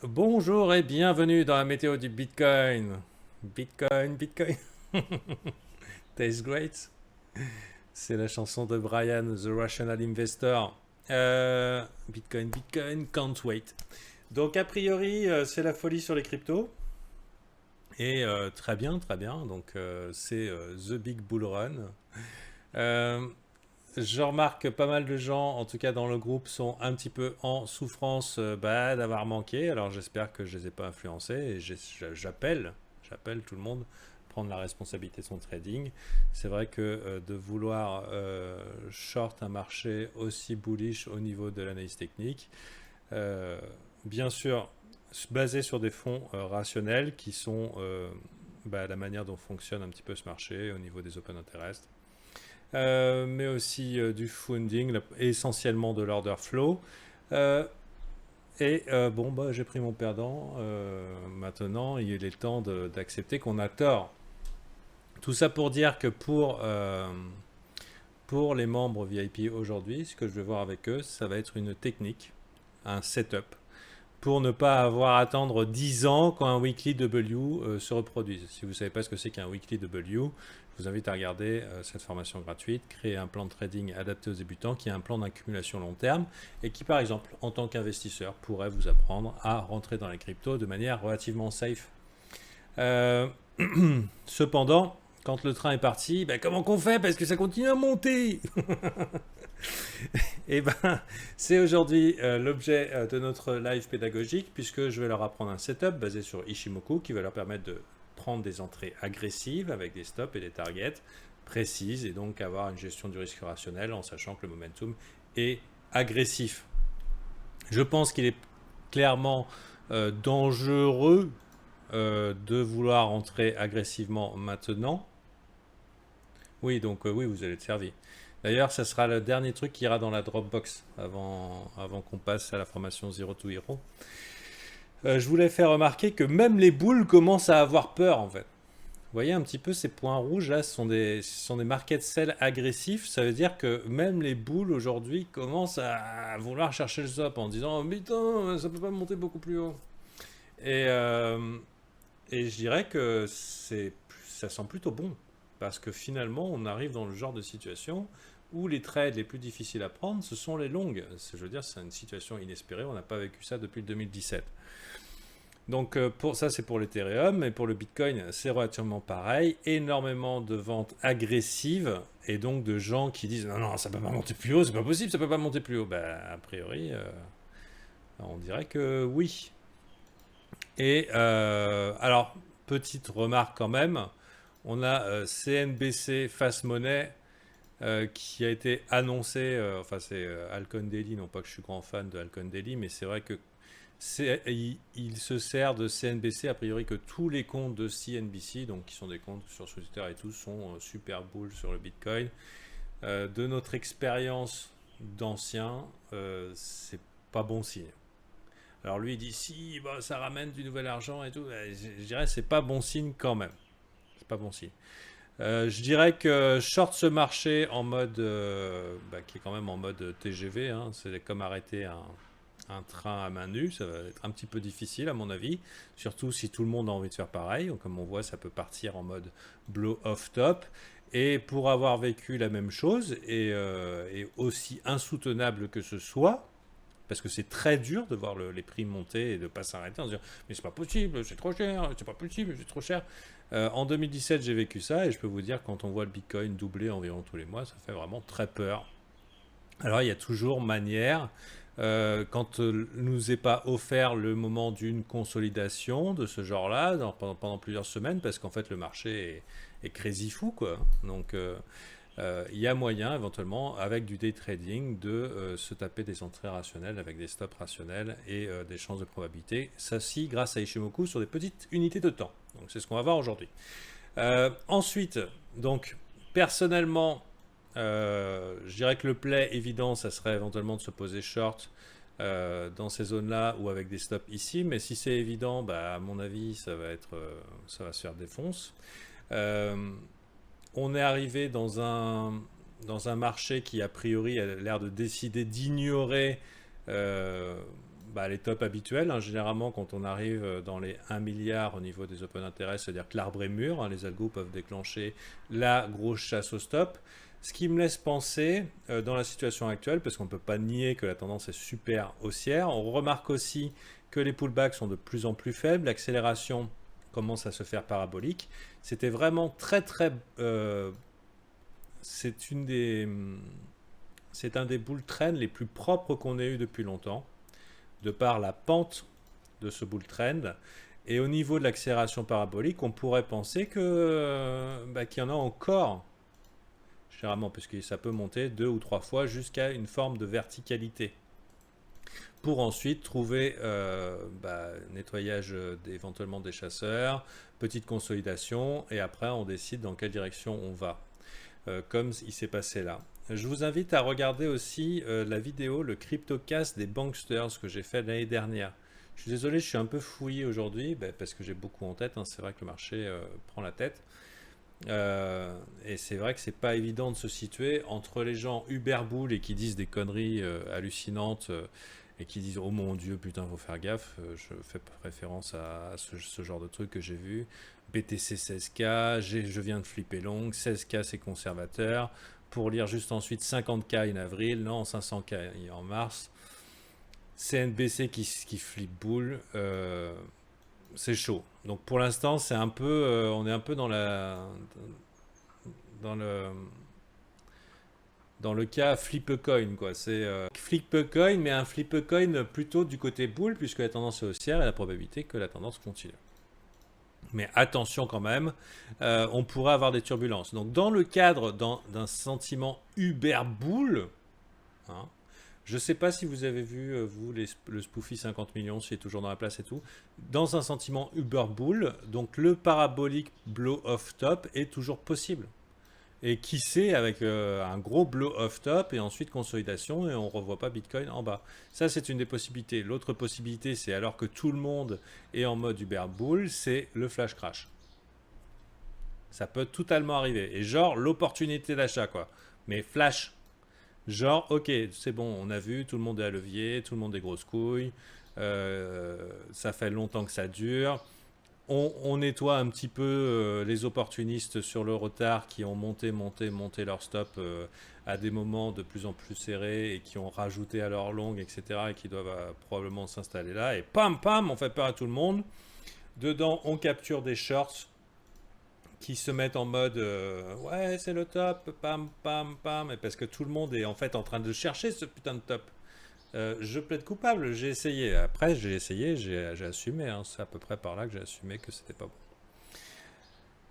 Bonjour et bienvenue dans la météo du Bitcoin. Bitcoin, Bitcoin. Tastes great. C'est la chanson de Brian, The Rational Investor. Bitcoin, Bitcoin, can't wait. Donc a priori, c'est la folie sur les cryptos. Et très bien, très bien. Donc c'est The Big Bull Run. Euh, je remarque que pas mal de gens, en tout cas dans le groupe, sont un petit peu en souffrance d'avoir manqué. Alors j'espère que je ne les ai pas influencés et j'appelle tout le monde à prendre la responsabilité de son trading. C'est vrai que de vouloir short un marché aussi bullish au niveau de l'analyse technique, euh, bien sûr basé sur des fonds rationnels qui sont la manière dont fonctionne un petit peu ce marché au niveau des open interest. Mais aussi du funding, essentiellement de l'order flow. Euh, j'ai pris mon perdant. Maintenant, il est temps d'accepter qu'on a tort. Tout ça pour dire que pour les membres VIP aujourd'hui, ce que je vais voir avec eux, ça va être une technique, un setup, pour ne pas avoir à attendre 10 ans quand un weekly W se reproduise. Si vous ne savez pas ce que c'est qu'un weekly W, je vous invite à regarder cette formation gratuite, créer un plan de trading adapté aux débutants qui a un plan d'accumulation long terme et qui, par exemple, en tant qu'investisseur, pourrait vous apprendre à rentrer dans les cryptos de manière relativement safe. Euh, Cependant, quand le train est parti, comment qu'on fait? Parce que ça continue à monter. Et c'est aujourd'hui l'objet de notre live pédagogique, puisque je vais leur apprendre un setup basé sur Ishimoku qui va leur permettre de prendre des entrées agressives avec des stops et des targets précises et donc avoir une gestion du risque rationnel en sachant que le momentum est agressif. Je pense qu'il est clairement dangereux de vouloir entrer agressivement maintenant. Oui, donc oui, vous allez être servi. D'ailleurs, ça sera le dernier truc qui ira dans la Dropbox avant qu'on passe à la formation Zero to Hero. Je voulais faire remarquer que même les boules commencent à avoir peur en fait. Vous voyez un petit peu ces points rouges là, ce sont des market sell agressifs. Ça veut dire que même les boules aujourd'hui commencent à vouloir chercher le stop en disant oh, putain, ça peut pas monter beaucoup plus haut. Et, euh, et je dirais que ça sent plutôt bon. Parce que finalement, on arrive dans le genre de situation où les trades les plus difficiles à prendre, ce sont les longues. Je veux dire, c'est une situation inespérée. On n'a pas vécu ça depuis le 2017. Donc pour ça, c'est pour l'Ethereum. Et pour le Bitcoin, c'est relativement pareil. Énormément de ventes agressives. Et donc de gens qui disent non, non, ça ne peut pas monter plus haut. C'est pas possible, ça ne peut pas monter plus haut. A priori, on dirait que oui. Et alors, petite remarque quand même, on a CNBC Fast Money qui a été annoncé, enfin c'est Alcon Daily, non pas que je suis grand fan de Alcon Daily, mais c'est vrai que il se sert de CNBC, a priori que tous les comptes de CNBC, donc qui sont des comptes sur Twitter et tout, sont super bulls sur le Bitcoin. De notre expérience d'ancien, c'est pas bon signe. Alors lui il dit si ça ramène du nouvel argent et tout, je dirais c'est pas bon signe quand même. C'est pas bon signe. Je dirais que short ce marché en mode qui est quand même en mode TGV, hein, c'est comme arrêter un train à main nue, ça va être un petit peu difficile à mon avis, surtout si tout le monde a envie de faire pareil. Comme on voit, ça peut partir en mode blow off top. Et pour avoir vécu la même chose, et aussi insoutenable que ce soit, parce que c'est très dur de voir les prix monter et de ne pas s'arrêter en se disant mais c'est pas possible, c'est trop cher, c'est pas possible, c'est trop cher. En 2017, j'ai vécu ça et je peux vous dire quand on voit le Bitcoin doubler environ tous les mois, ça fait vraiment très peur. Alors il y a toujours manière, quand nous est pas offert le moment d'une consolidation de ce genre-là pendant plusieurs semaines, parce qu'en fait le marché est crazy fou quoi. Donc il y a moyen éventuellement avec du day trading de se taper des entrées rationnelles avec des stops rationnels et des chances de probabilité. Ça si grâce à Ishimoku sur des petites unités de temps. Donc c'est ce qu'on va voir aujourd'hui. Ensuite, donc personnellement, je dirais que le play évident, ça serait éventuellement de se poser short dans ces zones-là ou avec des stops ici. Mais si c'est évident, à mon avis, ça va se faire défonce. Euh, on est arrivé dans un marché qui a priori a l'air de décider d'ignorer euh, les tops habituels, hein. Généralement, quand on arrive dans les 1 milliard au niveau des open interest, c'est-à-dire que l'arbre est mûr, hein, les algos peuvent déclencher la grosse chasse au stop. Ce qui me laisse penser, dans la situation actuelle, parce qu'on ne peut pas nier que la tendance est super haussière, on remarque aussi que les pullbacks sont de plus en plus faibles, l'accélération commence à se faire parabolique. C'était vraiment très très... c'est un des bull trends les plus propres qu'on ait eu depuis longtemps, de par la pente de ce bull trend. Et au niveau de l'accélération parabolique, on pourrait penser que qu'il y en a encore, généralement, puisque ça peut monter 2 ou 3 fois jusqu'à une forme de verticalité, pour ensuite trouver nettoyage éventuellement des chasseurs, petite consolidation, et après on décide dans quelle direction on va, comme il s'est passé là. Je vous invite à regarder aussi la vidéo, le CryptoCast des Banksters que j'ai fait l'année dernière. Je suis désolé, je suis un peu fouillé aujourd'hui, parce que j'ai beaucoup en tête, hein. C'est vrai que le marché prend la tête. Et c'est vrai que c'est pas évident de se situer entre les gens uber bull et qui disent des conneries hallucinantes et qui disent oh mon dieu putain faut faire gaffe. Je fais référence à ce genre de truc que j'ai vu. BTC 16K, je viens de flipper long, 16K c'est conservateur, pour lire juste ensuite 50K en avril, non 500K en mars, CNBC qui flippe boule, c'est chaud. Donc pour l'instant c'est un peu, on est un peu dans le cas flip-coin, quoi. C'est flip-coin, mais un flip-coin plutôt du côté boule, puisque la tendance est haussière et la probabilité que la tendance continue. Mais attention quand même, on pourrait avoir des turbulences. Donc dans le cadre d'un sentiment uber bull, hein, je ne sais pas si vous avez vu, vous, le Spoofy 50 millions, s'il est toujours dans la place et tout, dans un sentiment uber bull, donc le parabolique blow off top est toujours possible. Et qui sait, avec un gros blow off top et ensuite consolidation et on ne revoit pas Bitcoin en bas. Ça, c'est une des possibilités. L'autre possibilité, c'est alors que tout le monde est en mode Uber Bull, c'est le flash crash. Ça peut totalement arriver. Et genre, l'opportunité d'achat, quoi. Mais flash. Genre, ok, c'est bon, on a vu, tout le monde est à levier, tout le monde est grosse couille, ça fait longtemps que ça dure. On nettoie un petit peu les opportunistes sur le retard qui ont monté leur stop à des moments de plus en plus serrés et qui ont rajouté à leur longue, etc. et qui doivent probablement s'installer là. Et pam, pam, on fait peur à tout le monde. Dedans, on capture des shorts qui se mettent en mode ouais, c'est le top, pam, pam, pam. Et parce que tout le monde est en fait en train de chercher ce putain de top. Je plaide coupable, j'ai essayé. Après, j'ai essayé, j'ai assumé. Hein. C'est à peu près par là que j'ai assumé que c'était pas bon.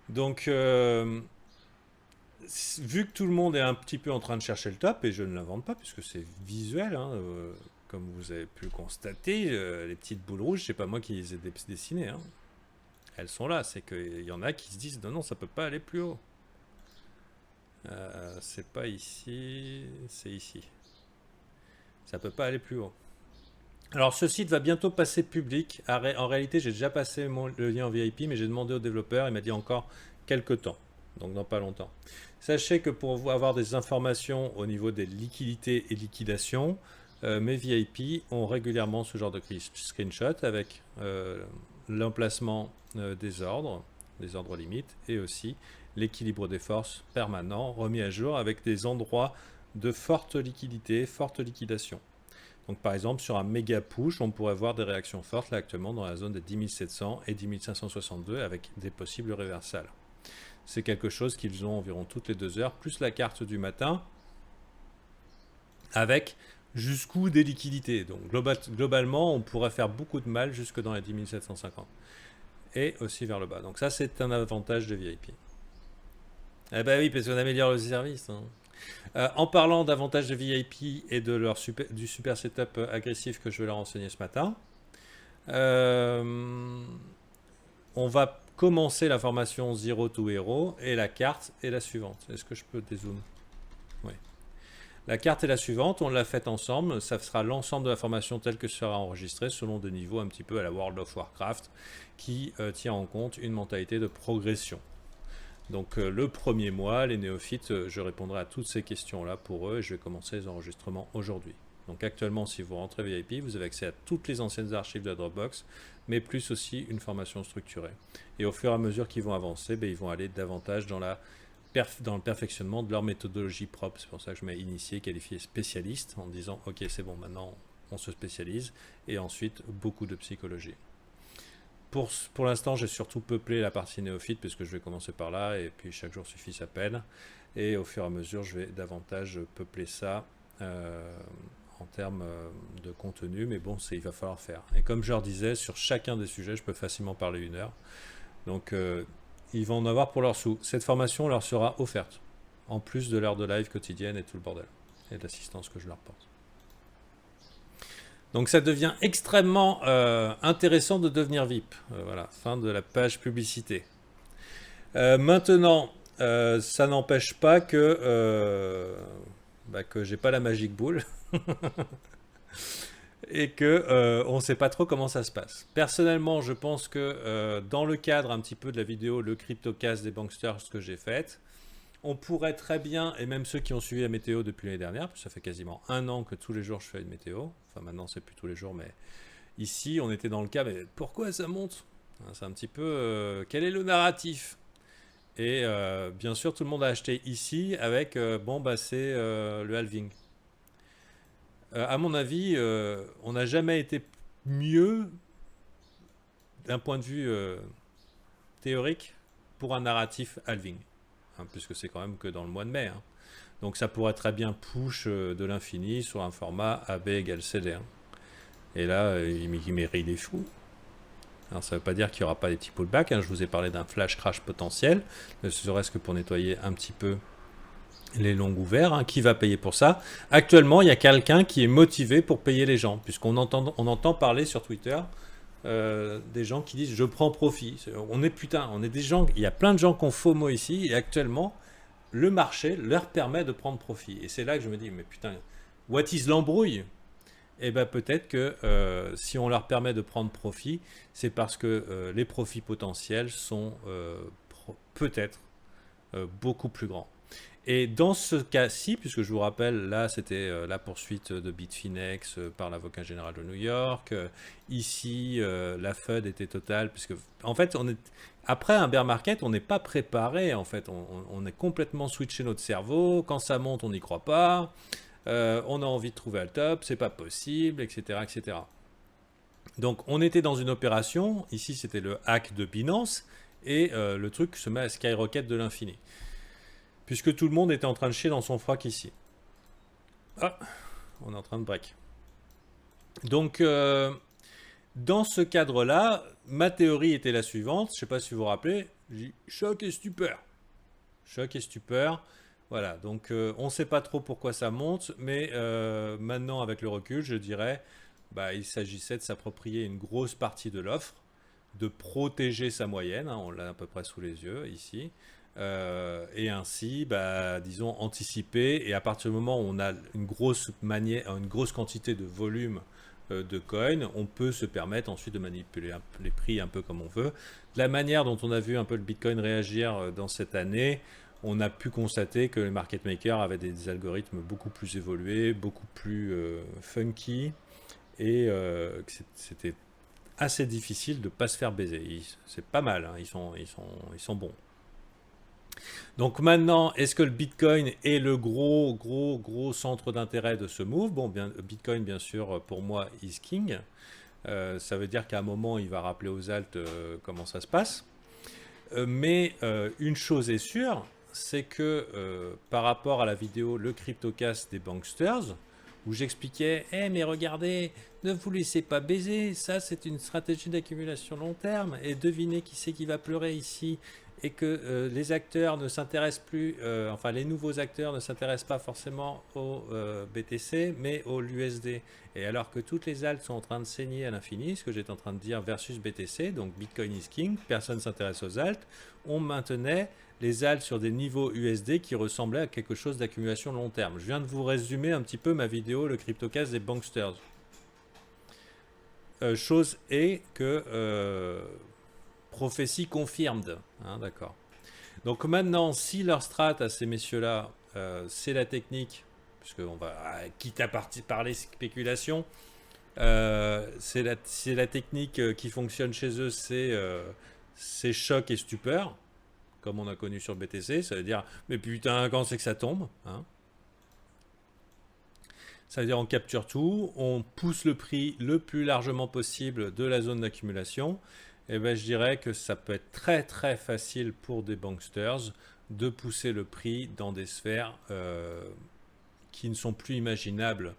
Donc, vu que tout le monde est un petit peu en train de chercher le top, et je ne l'invente pas puisque c'est visuel, hein, comme vous avez pu le constater, les petites boules rouges, c'est pas moi qui les ai dessinées. Hein. Elles sont là, c'est qu'il y en a qui se disent non, ça peut pas aller plus haut. C'est pas ici, c'est ici. Ça peut pas aller plus haut. Alors ce site va bientôt passer public. En réalité, j'ai déjà passé le lien en VIP, mais j'ai demandé au développeur, il m'a dit encore quelques temps, donc dans pas longtemps. Sachez que pour avoir des informations au niveau des liquidités et liquidations, mes VIP ont régulièrement ce genre de screenshot avec l'emplacement des ordres limites, et aussi l'équilibre des forces permanent remis à jour avec des endroits de forte liquidité, forte liquidation. Donc par exemple sur un méga push, on pourrait voir des réactions fortes là actuellement dans la zone des 10 700 et 10 562 avec des possibles réversales. C'est quelque chose qu'ils ont environ toutes les 2 heures, plus la carte du matin, avec jusqu'où des liquidités. Donc globalement, on pourrait faire beaucoup de mal jusque dans les 10 750. Et aussi vers le bas. Donc ça, c'est un avantage de VIP. Eh ben oui, parce qu'on améliore le service. Hein. En parlant davantage de VIP et de du super setup agressif que je vais leur enseigner ce matin, on va commencer la formation Zero to Hero et la carte est la suivante. Est-ce que je peux dézoom? Oui. La carte est la suivante, on l'a faite ensemble, ça sera l'ensemble de la formation telle que sera enregistrée selon des niveaux un petit peu à la World of Warcraft qui tient en compte une mentalité de progression. Donc le premier mois, les néophytes, je répondrai à toutes ces questions-là pour eux et je vais commencer les enregistrements aujourd'hui. Donc actuellement, si vous rentrez VIP, vous avez accès à toutes les anciennes archives de Dropbox, mais plus aussi une formation structurée. Et au fur et à mesure qu'ils vont avancer, ben, ils vont aller davantage dans le perfectionnement de leur méthodologie propre. C'est pour ça que je mets initié, qualifié, spécialiste, en disant ok, c'est bon, maintenant on se spécialise, et ensuite beaucoup de psychologie. Pour l'instant, j'ai surtout peuplé la partie néophyte, puisque je vais commencer par là, et puis chaque jour suffit sa peine. Et au fur et à mesure, je vais davantage peupler ça en termes de contenu, mais bon, il va falloir faire. Et comme je leur disais, sur chacun des sujets, je peux facilement parler 1 heure. Donc, ils vont en avoir pour leur sous. Cette formation leur sera offerte, en plus de l'heure de live quotidienne et tout le bordel, et de l'assistance que je leur porte. Donc ça devient extrêmement intéressant de devenir VIP. Voilà, fin de la page publicité. Maintenant, ça n'empêche pas que j'ai pas la magic boule et que on ne sait pas trop comment ça se passe. Personnellement, je pense que dans le cadre un petit peu de la vidéo le CryptoCast des Banksters que j'ai faite, on pourrait très bien, et même ceux qui ont suivi la météo depuis l'année dernière, parce que ça fait quasiment 1 an que tous les jours je fais une météo, enfin maintenant c'est plus tous les jours, mais ici on était dans le cas, mais pourquoi ça monte? C'est un petit peu, quel est le narratif? Et bien sûr tout le monde a acheté ici avec, c'est le halving. À mon avis, on n'a jamais été mieux d'un point de vue théorique pour un narratif halving. Puisque c'est quand même que dans le mois de mai. Donc ça pourrait très bien push de l'infini sur un format AB égale CD. Et là, il mérite des fous. Alors ça ne veut pas dire qu'il n'y aura pas des petits pullbacks. Je vous ai parlé d'un flash crash potentiel, ne serait-ce que pour nettoyer un petit peu les longs ouverts. Qui va payer pour ça? Actuellement, il y a quelqu'un qui est motivé pour payer les gens, puisqu'on entend parler sur Twitter des gens qui disent je prends profit. On est des gens, il y a plein de gens qui ont FOMO ici, et actuellement le marché leur permet de prendre profit. Et c'est là que je me dis mais putain, what is l'embrouille? Et ben peut-être que si on leur permet de prendre profit, c'est parce que les profits potentiels sont peut-être beaucoup plus grands. Et dans ce cas-ci, puisque je vous rappelle, là, c'était la poursuite de Bitfinex par l'avocat général de New York. Ici, la FUD était totale, puisque, en fait, après un bear market, on n'est pas préparé, en fait. On est complètement switché notre cerveau. Quand ça monte, on n'y croit pas. On a envie de trouver le top, c'est pas possible, etc., etc. Donc, on était dans une opération. Ici, c'était le hack de Binance. Et le truc se met à skyrocket de l'infini. Puisque tout le monde était en train de chier dans son froc ici. Ah, on est en train de break. Donc, dans ce cadre-là, ma théorie était la suivante. Je ne sais pas si vous vous rappelez. J'ai dit choc et stupeur. Choc et stupeur. Voilà, donc on ne sait pas trop pourquoi ça monte. Mais maintenant, avec le recul, je dirais il s'agissait de s'approprier une grosse partie de l'offre, de protéger sa moyenne. On l'a à peu près sous les yeux ici. Et ainsi, disons, anticiper. Et à partir du moment où on a une grosse quantité de volume de coins, on peut se permettre ensuite de manipuler les prix un peu comme on veut. De la manière dont on a vu un peu le Bitcoin réagir dans cette année, on a pu constater que les market makers avaient des algorithmes beaucoup plus évolués, beaucoup plus funky, et que c'était assez difficile de ne pas se faire baiser. C'est pas mal, ils sont bons. Donc maintenant, est-ce que le Bitcoin est le gros centre d'intérêt de ce move? Bon, Bitcoin, bien sûr, pour moi, is king. Ça veut dire qu'à un moment, il va rappeler aux alts comment ça se passe. Mais une chose est sûre, c'est que par rapport à la vidéo Le CryptoCast des Banksters, où j'expliquais « mais regardez, ne vous laissez pas baiser, ça c'est une stratégie d'accumulation long terme, et devinez qui c'est qui va pleurer ici ?» et que les acteurs ne s'intéressent plus, les nouveaux acteurs ne s'intéressent pas forcément au BTC, mais au l'USD. Et alors que toutes les alts sont en train de saigner à l'infini, ce que j'étais en train de dire versus BTC, donc Bitcoin is king, personne ne s'intéresse aux alts, on maintenait les alts sur des niveaux USD qui ressemblaient à quelque chose d'accumulation long terme. Je viens de vous résumer un petit peu ma vidéo, le CryptoCast des Banksters. Chose est que... prophétie confirmed, d'accord. Donc maintenant, si leur strat à ces messieurs-là, c'est la technique, puisque on va, quitte à parler spéculation, c'est la technique qui fonctionne chez eux, c'est choc et stupeur, comme on a connu sur BTC. Ça veut dire, mais putain, quand c'est que ça tombe, hein? Ça veut dire on capture tout, on pousse le prix le plus largement possible de la zone d'accumulation. Et ben, je dirais que ça peut être très très facile pour des banksters de pousser le prix dans des sphères qui ne sont plus imaginables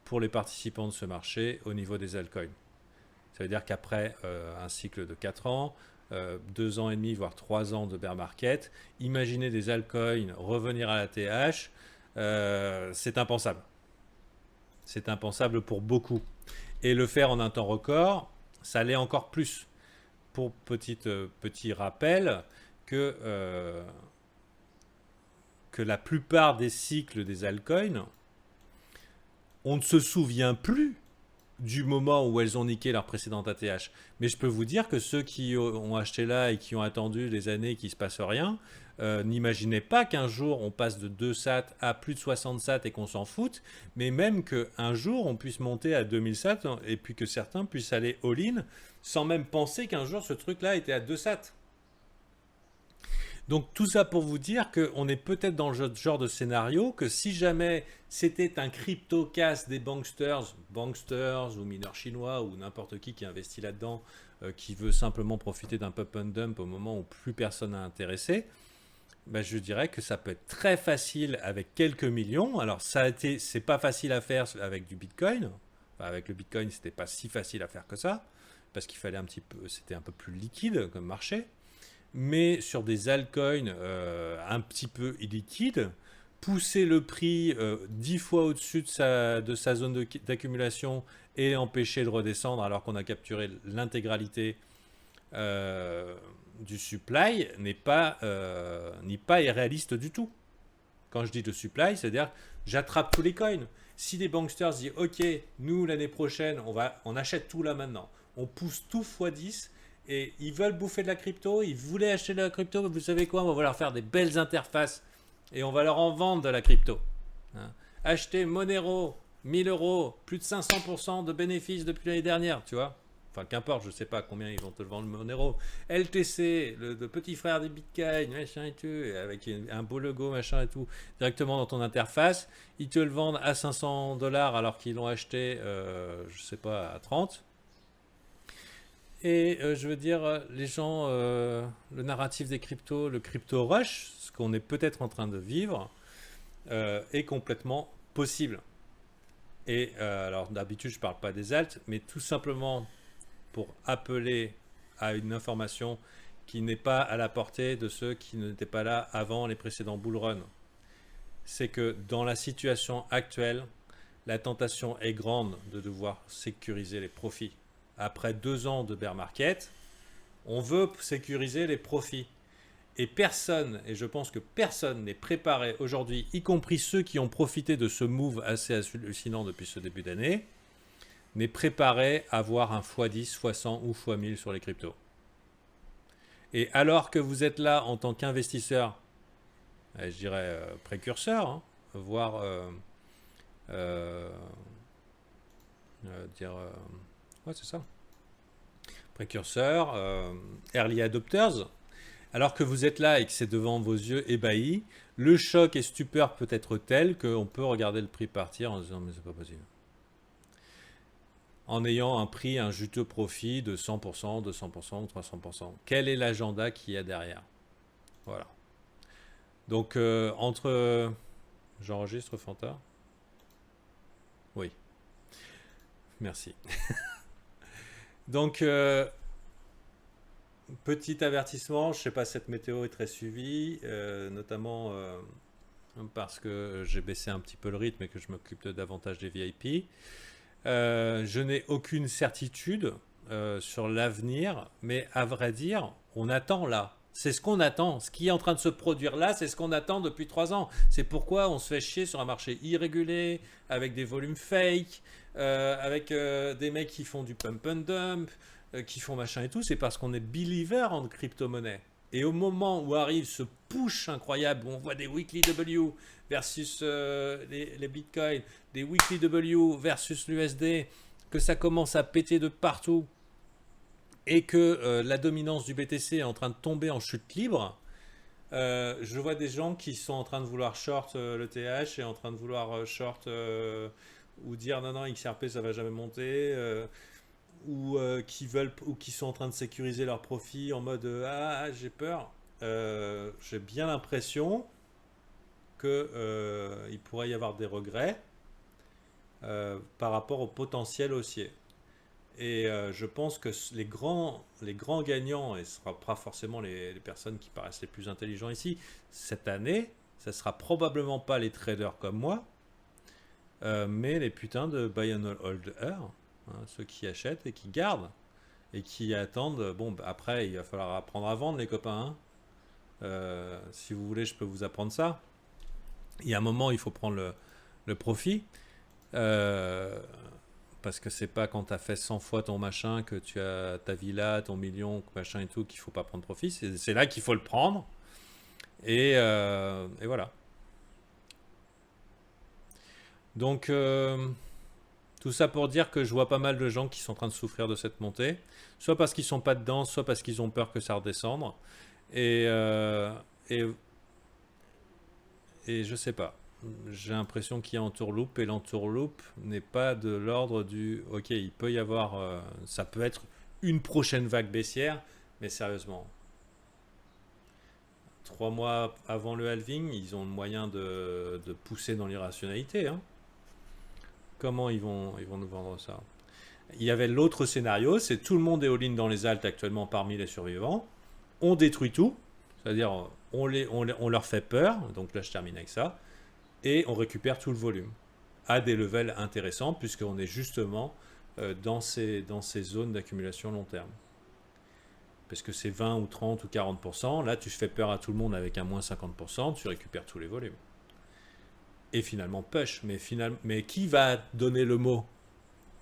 pour les participants de ce marché au niveau des altcoins. Ça veut dire qu'après un cycle de 4 ans, 2 ans et demi, voire 3 ans de bear market, imaginer des altcoins revenir à la TH, c'est impensable. C'est impensable pour beaucoup. Et le faire en un temps record, ça l'est encore plus. Pour petit rappel, que la plupart des cycles des altcoins, on ne se souvient plus du moment où elles ont niqué leur précédente ATH. Mais je peux vous dire que ceux qui ont acheté là et qui ont attendu des années qu'il ne se passe rien, n'imaginaient pas qu'un jour on passe de 2 sats à plus de 60 sats et qu'on s'en foute, mais même qu'un jour on puisse monter à 2000 sats et puis que certains puissent aller all-in sans même penser qu'un jour ce truc-là était à 2 sats. Donc tout ça pour vous dire qu'on est peut-être dans le genre de scénario que si jamais c'était un crypto-casse des banksters ou mineurs chinois ou n'importe qui investit là-dedans, qui veut simplement profiter d'un pump and dump au moment où plus personne n'a intéressé, ben je dirais que ça peut être très facile avec quelques millions. Alors c'est pas facile à faire avec du Bitcoin. Enfin, avec le Bitcoin, c'était pas si facile à faire que ça, parce qu'il fallait c'était un peu plus liquide comme marché. Mais sur des altcoins un petit peu illiquides, pousser le prix 10 fois au-dessus de sa zone d'accumulation et empêcher de redescendre alors qu'on a capturé l'intégralité du supply n'est pas irréaliste du tout. Quand je dis de supply, c'est-à-dire j'attrape tous les coins. Si les banksters disent ok, nous l'année prochaine on achète tout là maintenant, on pousse tout x10, et ils veulent bouffer de la crypto, ils voulaient acheter de la crypto, vous savez quoi, on va leur faire des belles interfaces et on va leur en vendre de la crypto. Hein. Acheter Monero, 1000 euros, plus de 500% de bénéfices depuis l'année dernière, tu vois. Enfin, qu'importe, je ne sais pas combien ils vont te le vendre, Monero. LTC, le petit frère des Bitcoin, machin et tout, et avec un beau logo, machin et tout, directement dans ton interface. Ils te le vendent à 500 $ alors qu'ils l'ont acheté, je ne sais pas, à 30. Et je veux dire, les gens, le narratif des cryptos, le crypto rush, ce qu'on est peut-être en train de vivre, est complètement possible. Et alors d'habitude, je ne parle pas des alts, mais tout simplement pour appeler à une information qui n'est pas à la portée de ceux qui n'étaient pas là avant les précédents bull runs. C'est que dans la situation actuelle, la tentation est grande de devoir sécuriser les profits. Après 2 ans de bear market, on veut sécuriser les profits. Et personne, et je pense que personne n'est préparé aujourd'hui, y compris ceux qui ont profité de ce move assez hallucinant depuis ce début d'année, n'est préparé à voir un x10, x100 ou x1000 sur les cryptos. Et alors que vous êtes là en tant qu'investisseur, je dirais précurseur, hein, voire ouais, c'est ça. Précurseurs, early adopters. Alors que vous êtes là et que c'est devant vos yeux ébahis, le choc et stupeur peut être tel qu'on peut regarder le prix partir en se disant mais c'est pas possible. En ayant un juteux profit de 100%, 200% ou 300%. Quel est l'agenda qu'il y a derrière? Voilà. Donc entre... J'enregistre Fanta? Oui. Merci. Donc, petit avertissement, je ne sais pas si cette météo est très suivie, notamment parce que j'ai baissé un petit peu le rythme et que je m'occupe davantage des VIP. Je n'ai aucune certitude sur l'avenir, mais à vrai dire, on attend là. C'est ce qu'on attend. Ce qui est en train de se produire là, c'est ce qu'on attend depuis 3 ans. C'est pourquoi on se fait chier sur un marché irrégulé, avec des volumes fake, avec des mecs qui font du pump and dump, qui font machin et tout. C'est parce qu'on est believer en crypto-monnaie. Et au moment où arrive ce push incroyable, où on voit des weekly W versus les bitcoins, des weekly W versus l'USD, que ça commence à péter de partout, et que la dominance du BTC est en train de tomber en chute libre, je vois des gens qui sont en train de vouloir short le TH et en train de vouloir short ou dire non, non, XRP ça va jamais monter, qui veulent ou qui sont en train de sécuriser leurs profits en mode j'ai peur. J'ai bien l'impression que il pourrait y avoir des regrets par rapport au potentiel haussier. Et je pense que les grands gagnants, et ce ne sera pas forcément les personnes qui paraissent les plus intelligents ici, cette année, ça ne sera probablement pas les traders comme moi, mais les putains de buy and hold, ceux qui achètent et qui gardent, et qui attendent. Bon, après, il va falloir apprendre à vendre, les copains. Si vous voulez, je peux vous apprendre ça. Il y a un moment, il faut prendre le profit. Parce que c'est pas quand tu as fait 100 fois ton machin que tu as ta villa, ton million, machin et tout, qu'il faut pas prendre profit. C'est là qu'il faut le prendre. Et voilà. Donc, tout ça pour dire que je vois pas mal de gens qui sont en train de souffrir de cette montée. Soit parce qu'ils sont pas dedans, soit parce qu'ils ont peur que ça redescende. Et, et je sais pas. J'ai l'impression qu'il y a entourloupe et l'entourloupe n'est pas de l'ordre du ok, il peut y avoir, ça peut être une prochaine vague baissière, mais sérieusement, 3 mois avant le halving, ils ont le moyen de pousser dans l'irrationalité. Hein. Comment ils vont nous vendre ça? Il y avait l'autre scénario, c'est tout le monde est all-in dans les alts actuellement parmi les survivants. On détruit tout, c'est-à-dire on leur fait peur, donc là je termine avec ça. Et on récupère tout le volume à des levels intéressants puisqu'on est justement dans ces zones d'accumulation long terme. Parce que c'est 20 ou 30 ou 40%, là tu fais peur à tout le monde avec un moins 50%, tu récupères tous les volumes. Et finalement push, mais qui va donner le mot?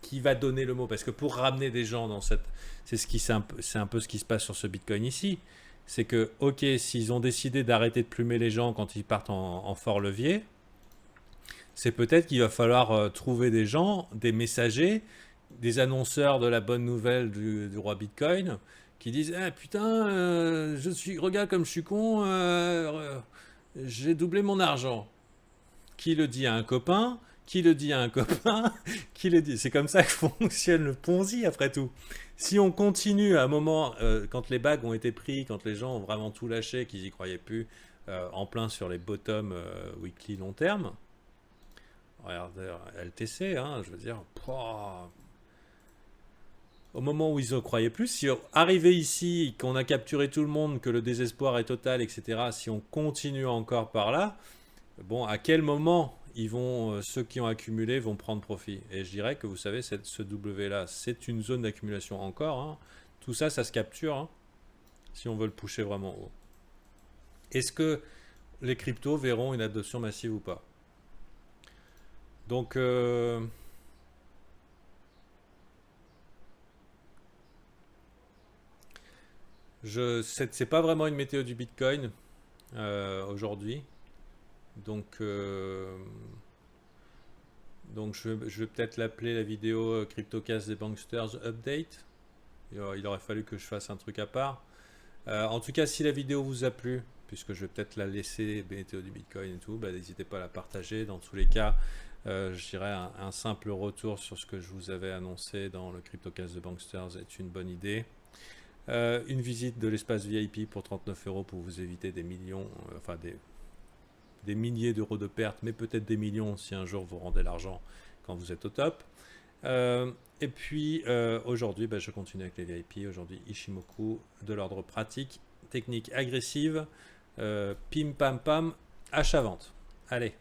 Qui va donner le mot? Parce que pour ramener des gens dans cette... C'est un peu ce qui se passe sur ce Bitcoin ici. C'est que, ok, s'ils ont décidé d'arrêter de plumer les gens quand ils partent en fort levier, c'est peut-être qu'il va falloir trouver des gens, des messagers, des annonceurs de la bonne nouvelle du roi Bitcoin, qui disent ah, putain, regarde comme je suis con, j'ai doublé mon argent. Qui le dit à un copain? Qui le dit à un copain? Qui le dit? C'est comme ça que fonctionne le Ponzi après tout. Si on continue à un moment, quand les bagues ont été pris, quand les gens ont vraiment tout lâché, qu'ils y croyaient plus, en plein sur les bottoms weekly long terme, regardez LTC, hein, je veux dire, au moment où ils ne croyaient plus, si arrivé ici, qu'on a capturé tout le monde, que le désespoir est total, etc., si on continue encore par là, bon, à quel moment ceux qui ont accumulé vont prendre profit? Et je dirais que vous savez, ce W-là, c'est une zone d'accumulation encore. Hein. Tout ça, ça se capture hein, si on veut le pusher vraiment haut. Est-ce que les cryptos verront une adoption massive ou pas? Donc, c'est pas vraiment une météo du Bitcoin aujourd'hui. Donc je vais peut-être l'appeler la vidéo CryptoCast des Banksters Update. Il aurait fallu que je fasse un truc à part. En tout cas, si la vidéo vous a plu, puisque je vais peut-être la laisser météo du Bitcoin et tout, n'hésitez pas à la partager. Dans tous les cas, je dirais un simple retour sur ce que je vous avais annoncé dans le CryptoCast de Banksters est une bonne idée. Une visite de l'espace VIP pour 39 € pour vous éviter des millions, des milliers d'euros de pertes, mais peut-être des millions si un jour vous rendez l'argent quand vous êtes au top. Et puis aujourd'hui, je continue avec les VIP. Aujourd'hui, Ishimoku de l'ordre pratique, technique agressive, pim pam pam, achat-vente. Allez.